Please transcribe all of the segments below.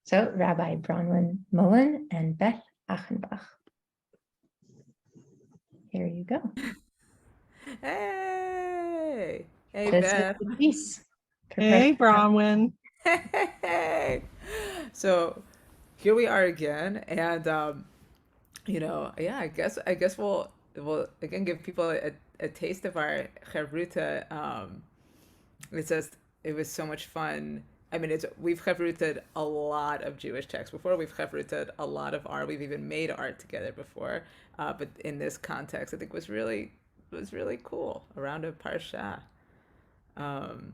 So Rabbi Bronwen Mullin and Beth Achenbach. Here you go. Hey, hey, This is Beth. the piece. Hey, Bronwen. Hey. So here we are again, and yeah, I guess we'll again give people a taste of our chavruta. It's just it was so much fun. I mean, we've chavruted a lot of Jewish texts before. We've chavruted a lot of art. We've even made art together before. But in this context, I think was really cool around a parsha. Um,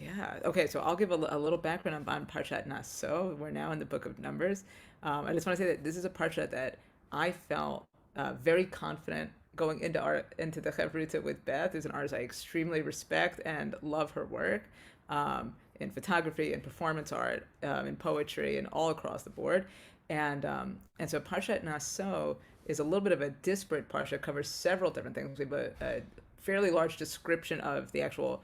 yeah. Okay. So I'll give a little background on Parshat Naso. We're now in the book of Numbers. I just want to say that this is a parsha that I felt very confident going into the Chavruta with Beth. Is an artist I extremely respect and love her work in photography and performance art, in poetry, and all across the board. And so Parshat Naso is a little bit of a disparate parsha. It covers several different things. We have a fairly large description of the actual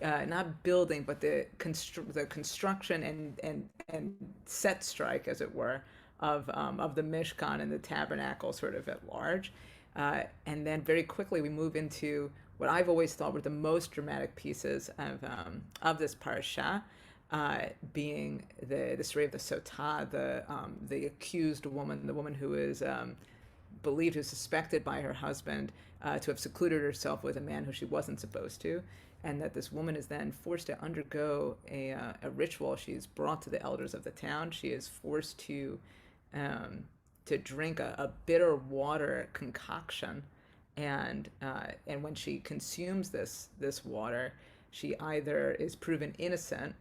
not building, but the construction and set strike, as it were, of the Mishkan and the tabernacle, sort of at large. And then very quickly we move into what I've always thought were the most dramatic pieces of this parasha, being the story of the Sotah, the accused woman, the woman who is believed or suspected by her husband to have secluded herself with a man who she wasn't supposed to, and that this woman is then forced to undergo a ritual. She's brought to the elders of the town. She is forced to drink a bitter water concoction, and when she consumes this water, she either is proven innocent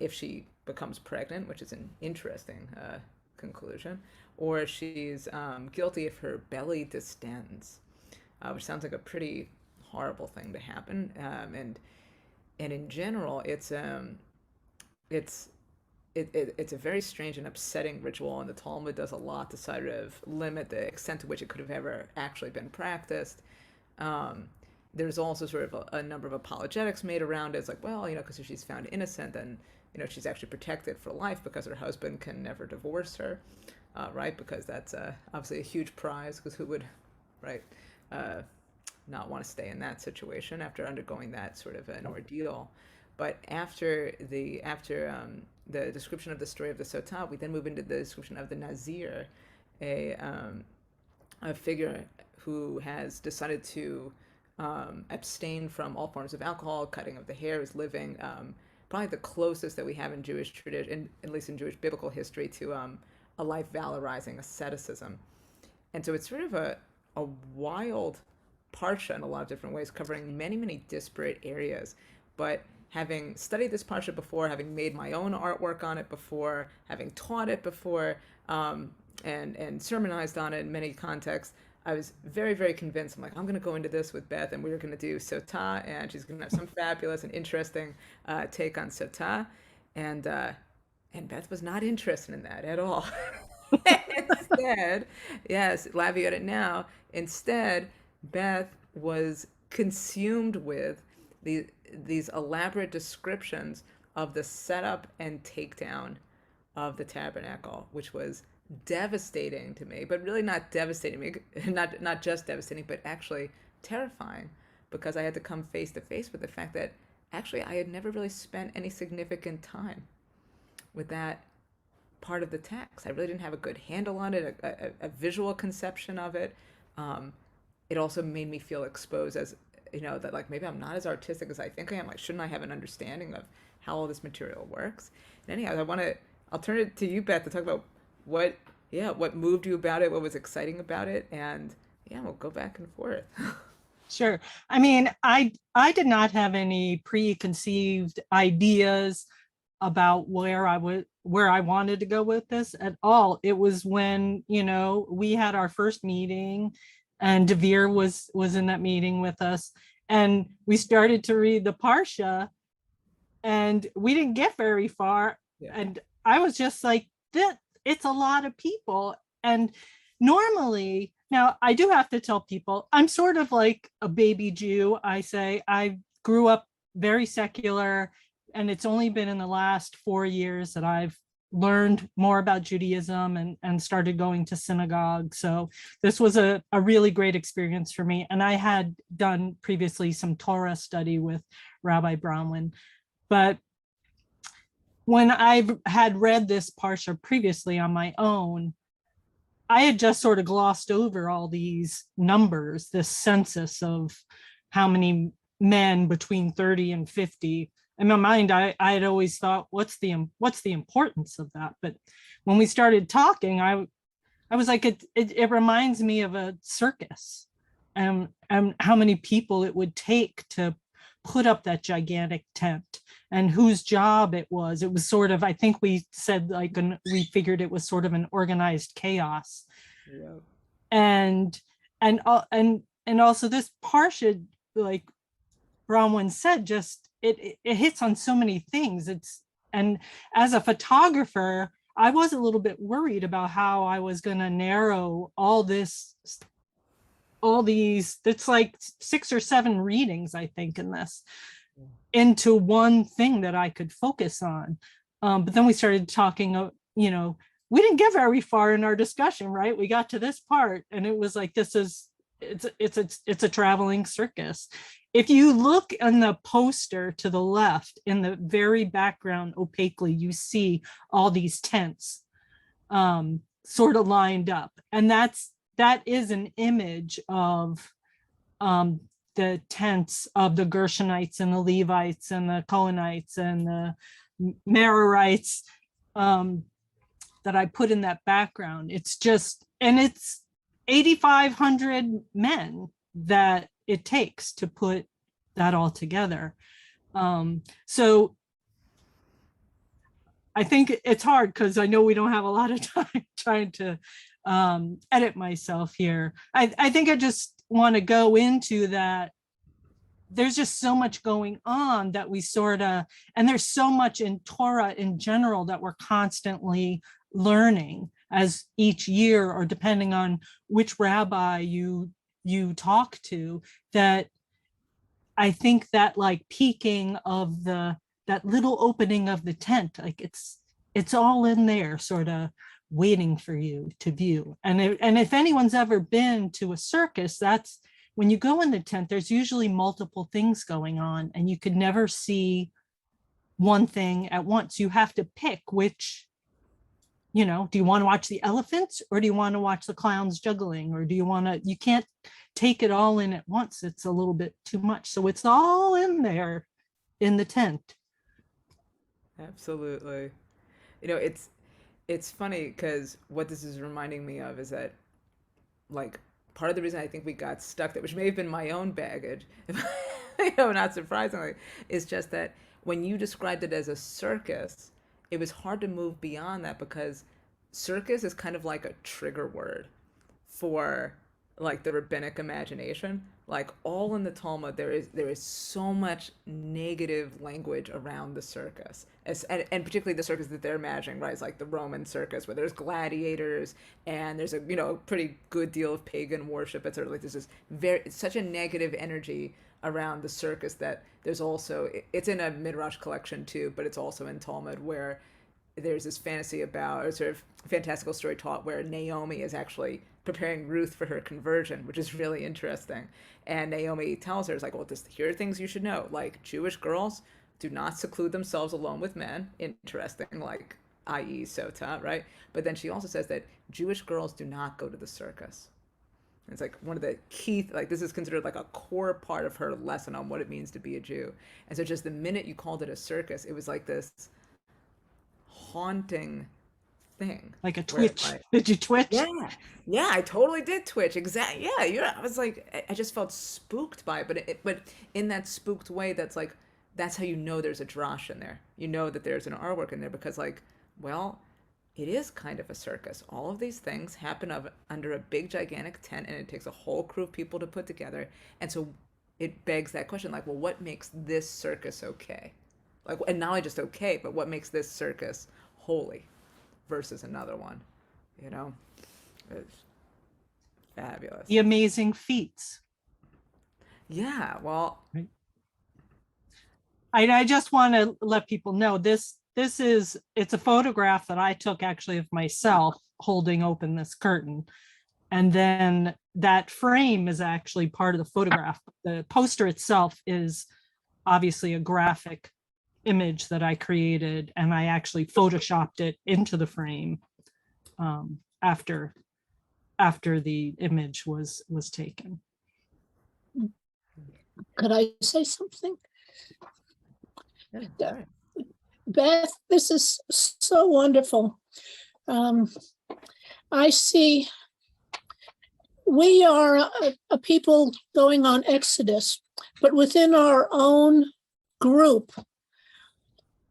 if she becomes pregnant, which is an interesting conclusion, or she's guilty if her belly distends, which sounds like a pretty horrible thing to happen. And in general, it's a very strange and upsetting ritual, and the Talmud does a lot to sort of limit the extent to which it could have ever actually been practiced. There's also sort of a number of apologetics made around it. It's like, well, because if she's found innocent, then she's actually protected for life because her husband can never divorce her, right? Because that's obviously a huge prize. Because who would, right, not want to stay in that situation after undergoing that sort of an ordeal? But after the description of the story of the Sotah, we then move into the description of the Nazir, a figure who has decided to abstain from all forms of alcohol, cutting of the hair, is living probably the closest that we have in Jewish tradition, at least in Jewish biblical history, to a life valorizing asceticism. And so it's sort of a wild parsha in a lot of different ways, covering many, many disparate areas. But having studied this parsha before, having made my own artwork on it before, having taught it before, and sermonized on it in many contexts, I was very, very convinced. I'm like, I'm going to go into this with Beth, and we're going to do Sotah, and she's going to have some fabulous and interesting take on Sotah. And Beth was not interested in that at all. Instead, yes, laughing at it now, instead, Beth was consumed with these elaborate descriptions of the setup and takedown of the tabernacle, which was devastating to me, but really not devastating me, not just devastating, but actually terrifying, because I had to come face to face with the fact that actually I had never really spent any significant time with that part of the text. I really didn't have a good handle on it, a visual conception of it. It also made me feel exposed as, that like maybe I'm not as artistic as I think I am. Like, shouldn't I have an understanding of how all this material works? And anyhow, I'll turn it to you, Beth, to talk about what moved you about it, what was exciting about it, and we'll go back and forth. Sure. I mean, I did not have any preconceived ideas about where I wanted to go with this at all. It was when, we had our first meeting, and Devere was in that meeting with us, and we started to read the Parsha, and we didn't get very far. Yeah. And I was just like, it's a lot of people. And normally, now I do have to tell people, I'm sort of like a baby Jew. I say I grew up very secular, and it's only been in the last 4 years that I've learned more about Judaism and started going to synagogue. So this was a really great experience for me. And I had done previously some Torah study with Rabbi Bronwen. But when I had read this parsha previously on my own, I had just sort of glossed over all these numbers, this census of how many men between 30 and 50. In my mind, I had always thought, what's the importance of that? But when we started talking, I was like, it reminds me of a circus, and how many people it would take to put up that gigantic tent, and whose job it was. It was sort of, I think we said, like, we figured it was sort of an organized chaos. Yeah. And also this parsha, like Bronwen said, just it hits on so many things. And as a photographer, I was a little bit worried about how I was going to narrow all these, it's like 6 or 7 readings, I think, in this, into one thing that I could focus on. But then we started talking, we didn't get very far in our discussion, right? We got to this part and it was like, it's a traveling circus. If you look on the poster to the left, in the very background, opaquely, you see all these tents sort of lined up. And that is an image of the tents of the Gershonites and the Levites and the Cohenites and the Merarites that I put in that background. It's just, and it's 8,500 men that it takes to put that all together. So I think it's hard because I know we don't have a lot of time trying to edit myself here. I think I just want to go into that. There's just so much going on that we and there's so much in Torah in general that we're constantly learning as each year, or depending on which rabbi you talk to, that I think that, like, peeking of that little opening of the tent, like it's all in there, sort of waiting for you to view. And if anyone's ever been to a circus, that's when you go in the tent, there's usually multiple things going on and you could never see one thing at once. You have to pick which, do you want to watch the elephants or do you want to watch the clowns juggling, or you can't take it all in at once. It's a little bit too much. So it's all in there in the tent. Absolutely. It's funny because what this is reminding me of is that, like, part of the reason I think we got stuck there, which may have been my own baggage, not surprisingly, is just that when you described it as a circus, it was hard to move beyond that, because circus is kind of like a trigger word for, like, the rabbinic imagination. Like, all in the Talmud, there is so much negative language around the circus, and particularly the circus that they're imagining, right? It's like the Roman circus, where there's gladiators and there's a pretty good deal of pagan worship, etc. Like, there's such a negative energy around the circus that there's also, it's in a Midrash collection too, but it's also in Talmud, where there's this fantasy about, or sort of fantastical story taught, where Naomie is actually preparing Ruth for her conversion, which is really interesting. And Naomie tells her, it's like, well, here are things you should know. Like, Jewish girls do not seclude themselves alone with men. Interesting, like, i.e. Sota, right? But then she also says that Jewish girls do not go to the circus. And it's like one of the key, like, this is considered like a core part of her lesson on what it means to be a Jew. And so just the minute you called it a circus, it was like this haunting thing, like a twitch. Did you twitch? Yeah, I totally did twitch. Exactly. Yeah, I was like, I just felt spooked by it, but in that spooked way, that's like, that's how you know there's a drash in there. You know that there's an artwork in there, because, like, well, it is kind of a circus. All of these things happen under a big gigantic tent, and it takes a whole crew of people to put together. And so it begs that question, like, well, what makes this circus okay? Like, and not only just okay, but what makes this circus holy versus another one? It's fabulous. The amazing feats. Yeah, well, I just want to let people know this it's a photograph that I took actually of myself holding open this curtain. And then that frame is actually part of the photograph. The poster itself is obviously a graphic image that I created, and I actually photoshopped it into the frame after the image was taken. Could I say something? Yeah, right. Beth, this is so wonderful. I see we are a people going on Exodus, but within our own group,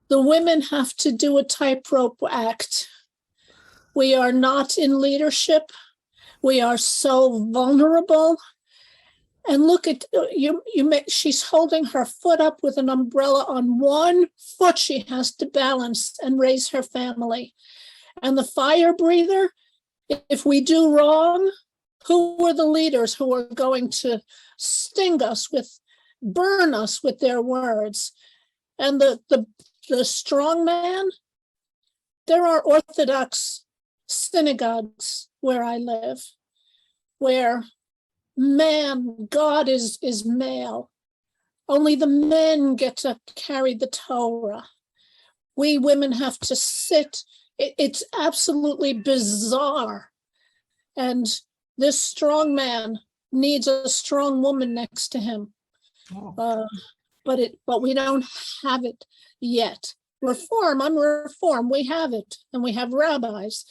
the women have to do a tightrope act. We are not in leadership. We are so vulnerable. And look at she's holding her foot up with an umbrella on one foot. She has to balance and raise her family. And the fire breather, if we do wrong, who are the leaders who are going to sting us burn us with their words? And the strong man, there are Orthodox synagogues where I live, where God is male. Only the men get to carry the Torah. We women have to sit. It's absolutely bizarre. And this strong man needs a strong woman next to him. But we don't have it yet. I'm Reform, we have it, and we have rabbis.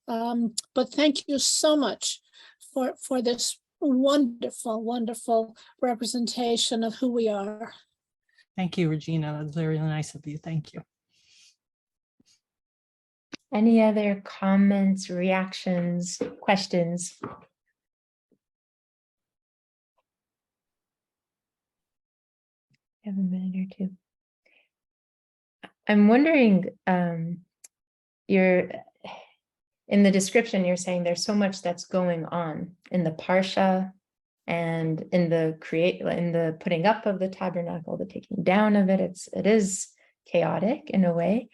But thank you so much for this wonderful, wonderful representation of who we are. Thank you, Regina. That's very nice of you. Thank you. Any other comments, reactions, questions? You have a minute or two. I'm wondering, you're in the description, you're saying there's so much that's going on in the Parsha and in the putting up of the tabernacle, the taking down of it. It is chaotic in a way.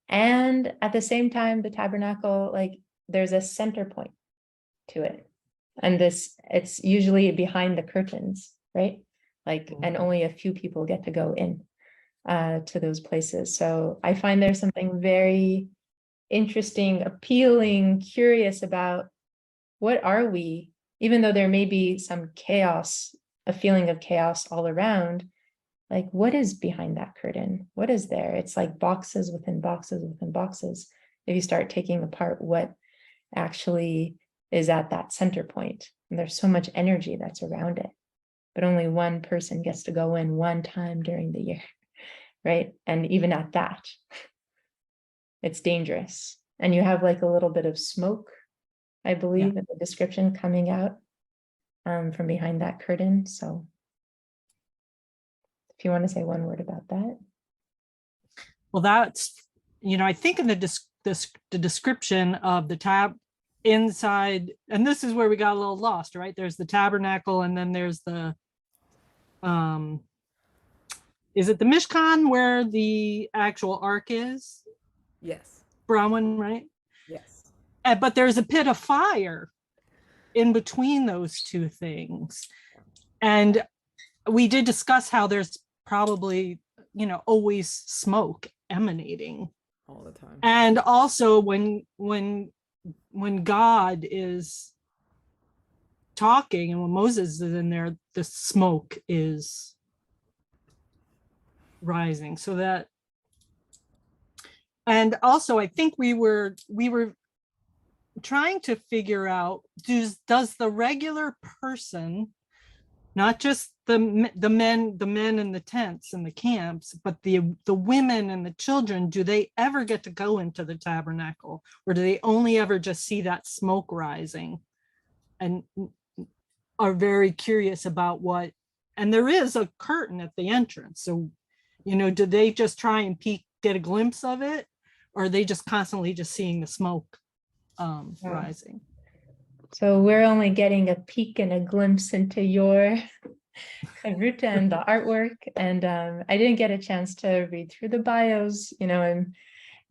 And at the same time, the tabernacle, like there's a center point to it. And it's usually behind the curtains, right? Like, and only a few people get to go in to those places. So I find there's something very interesting, appealing, curious about what are we, even though there may be some chaos, a feeling of chaos all around, like what is behind that curtain? What is there? It's like boxes within boxes within boxes. If you start taking apart what actually is at that center point, and there's so much energy that's around it, but only one person gets to go in one time during the year, right? And even at that, it's dangerous. And you have like a little bit of smoke, I believe, in the description coming out from behind that curtain. So if you want to say one word about that. Well, that's, I think in the description of the tab inside, and this is where we got a little lost, right? There's the tabernacle, and then there's the, is it the Mishkan where the actual ark is? Yes. Bronwen, right? Yes. But there's a pit of fire in between those two things. And we did discuss how there's probably, always smoke emanating all the time. And also when God is talking and when Moses is in there, the smoke is rising. So that, and also I think we were trying to figure out, does the regular person, not just the men in the tents and the camps, but the women and the children, do they ever get to go into the tabernacle, or do they only ever just see that smoke rising and are very curious about what? And there is a curtain at the entrance, so do they just try and get a glimpse of it, or are they just constantly just seeing the smoke rising? So we're only getting a peek and a glimpse into your Ruta and the artwork. And I didn't get a chance to read through the bios. I'm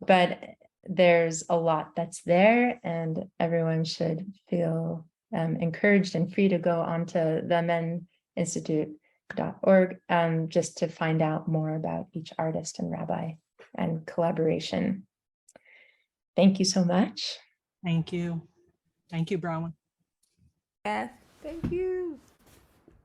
but there's a lot that's there, and everyone should feel encouraged and free to go onto the meninstitute.org just to find out more about each artist and rabbi and collaboration. Thank you so much. Thank you. Thank you, Bronwen. Beth, thank you.